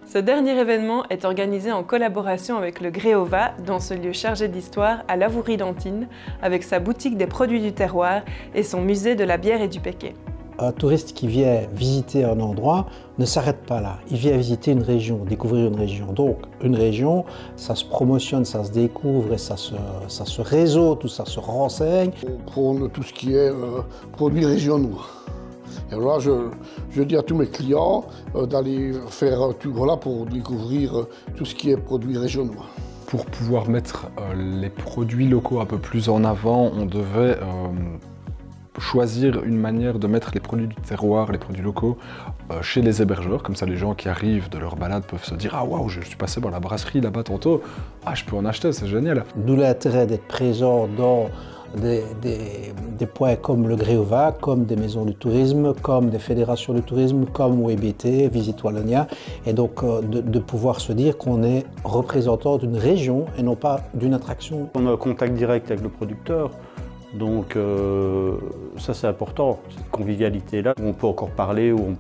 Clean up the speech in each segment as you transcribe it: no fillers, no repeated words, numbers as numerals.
Ce dernier événement est organisé en collaboration avec le Gréova dans ce lieu chargé d'histoire à Lavourie-d'Antibes, avec sa boutique des produits du terroir et son musée de la bière et du Péquet. Un touriste qui vient visiter un endroit ne s'arrête pas là. Il vient visiter une région, découvrir une région. Donc, une région, ça se promotionne, ça se découvre et ça se réseau, tout ça se renseigne. On prône tout ce qui est produits régionaux. Et alors là, je dis à tous mes clients d'aller faire un tour là pour découvrir tout ce qui est produits régionaux. Pour pouvoir mettre les produits locaux un peu plus en avant, on devait choisir une manière de mettre les produits du terroir, les produits locaux, chez les hébergeurs. Comme ça, les gens qui arrivent de leur balade peuvent se dire « Ah waouh, je suis passé par la brasserie là-bas tantôt, ah je peux en acheter, c'est génial !» D'où l'intérêt d'être présent dans des points comme le Gréova, comme des maisons du tourisme, comme des fédérations de tourisme, comme WBT, Visite Wallonia, et donc de pouvoir se dire qu'on est représentant d'une région et non pas d'une attraction. On a un contact direct avec le producteur, donc ça c'est important, cette convivialité-là. On peut encore parler, ou on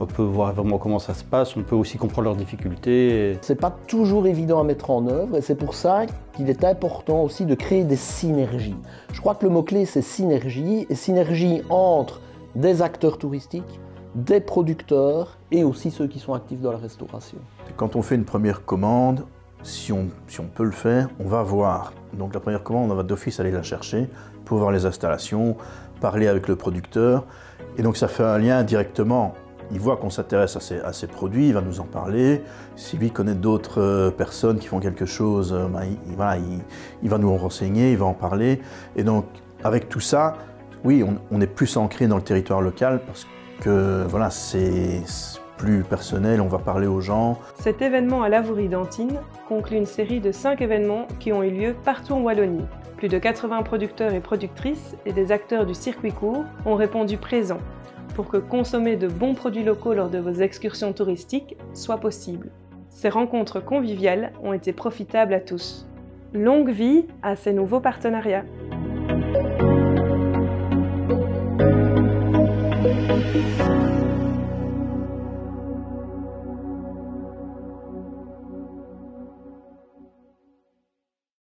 peut voir vraiment comment ça se passe, on peut aussi comprendre leurs difficultés. C'est pas toujours évident à mettre en œuvre et c'est pour ça qu'il est important aussi de créer des synergies. Je crois que le mot-clé c'est synergie, et synergie entre des acteurs touristiques, des producteurs et aussi ceux qui sont actifs dans la restauration. Quand on fait une première commande, si on peut le faire, on va voir. Donc la première commande, on va d'office aller la chercher pour voir les installations, parler avec le producteur, et donc ça fait un lien directement. Il voit qu'on s'intéresse à ces produits, il va nous en parler. Si lui connaît d'autres personnes qui font quelque chose, il va nous en renseigner, il va en parler. Et donc, avec tout ça, oui, on est plus ancré dans le territoire local parce que voilà, c'est plus personnel, on va parler aux gens. Cet événement à Lavourie-d'Antibes conclut une série de 5 événements qui ont eu lieu partout en Wallonie. Plus de 80 producteurs et productrices et des acteurs du circuit court ont répondu présent, pour que consommer de bons produits locaux lors de vos excursions touristiques soit possible. Ces rencontres conviviales ont été profitables à tous. Longue vie à ces nouveaux partenariats.